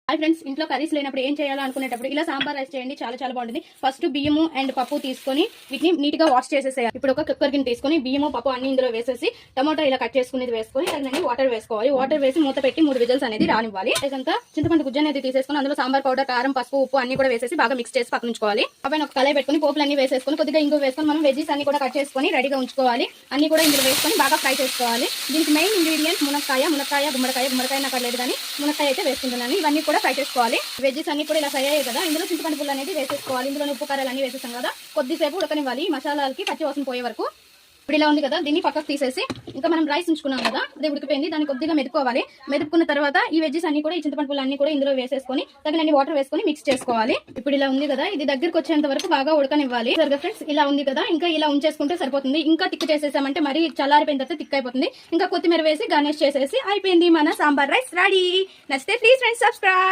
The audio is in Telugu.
హాయ్ ఫ్రెండ్స్, ఇంట్లో కర్రీస్ లేనప్పుడు ఏం చేయాలో అనుకునేటప్పుడు ఇలా సాంబార్ రైస్ చేయండి. చాలా చాలా బాగుంటుంది. ఫస్ట్ బియ్యము అండ్ పప్పు తీసుకొని వీటిని నీట్ గా వాష్ చేసేసేయాలి. ఇప్పుడు ఒక కుక్కర్ గిన్నె తీసుకొని బియ్యము పప్పు అన్ని ఇందులో వేసేసి టమాటో ఇలా కట్ చేసుకునేది వేసుకొని తగినన్ని వాటర్ వేసుకోవాలి. వాటర్ వేసి మూత పెట్టి 3 విజిల్స్ అనేది రానివ్వాలి. ఇదంతా చింతపండు గుజ్జు అనేది తీసేసుకుని అందులో సాంబార్ పౌడర్, కారం, పసుపు, ఉప్పు అన్ని కూడా వేసేసి బాగా మిక్స్ చేసి పక్కన ఉంచుకోవాలి. అవి ఒక కళాయి పెట్టుకుని పోపులు అన్ని వేసేసుకొని కొద్దిగా ఇంగు వేసుకొని మనం వెజ్జెస్ అన్ని కూడా కట్ చేసుకొని రెడీగా ఉంచుకోవాలి. అన్ని కూడా ఇందులో వేసుకొని బాగా ఫ్రై చేసుకోవాలి. దీనికి మెయిన్ ఇంగ్రీడియంట్ మునక్కాయ, గుమ్మడికాయ నాకు లేదు కానీ మునక్కాయ అయితే వేసుకుంటున్నాను. ఇవన్నీ కూడా ఫ్రై చేసుకోవాలి. వెజ్జెస్ అన్ని కూడా ఇలా ఫ్రై అయ్యాయి కదా, ఇందులో చింతపండు పుల్ల అనేది వేసేసుకోవాలి. ఇందులో ఉప్పు కారాలు అన్ని వేసేస్తాం కదా, కొద్దిసేపు ఉడకనివ్వాలి మసాలాలకి పచ్చి వాసన పోయే వరకు. ఇప్పుడు ఇలా ఉంది కదా, దీన్ని పక్కకు తీసేసి ఇంకా మనం రైస్ ఉంచుకున్నాం కదా, అది ఉడికిపోయింది. దాన్ని కొద్దిగా మెదుకోవాలి. మెదుకున్న తర్వాత ఈ వెజ్జెస్ అన్ని కూడా ఈ చింతపండు పుల్ల అన్ని కూడా ఇందులో వేసేసుకొని తగినన్ని వాటర్ వేసుకొని మిక్స్ చేసుకోవాలి. ఇప్పుడు ఇలా ఉంది కదా, ఇది దగ్గరకు వచ్చేంత వరకు బాగా ఉడకనివ్వాలి. సరిగా ఫ్రెండ్స్, ఇలా ఉంది కదా, ఇంకా ఇలా ఉంచేసుకుంటే సరిపోతుంది. ఇంకా తిక్కు చేసేసామంటే మరి చల్లారిపోయిన తర్వాత తిక్ అయిపోతుంది. ఇంకా కొత్తిమీర వేసి గార్నిష్ చేసేసి అయిపోయింది మన సాంబార్ రైస్ రెడీ. నచ్చితే ప్లీజ్ ఫ్రెండ్స్ సబ్స్క్రైబ్.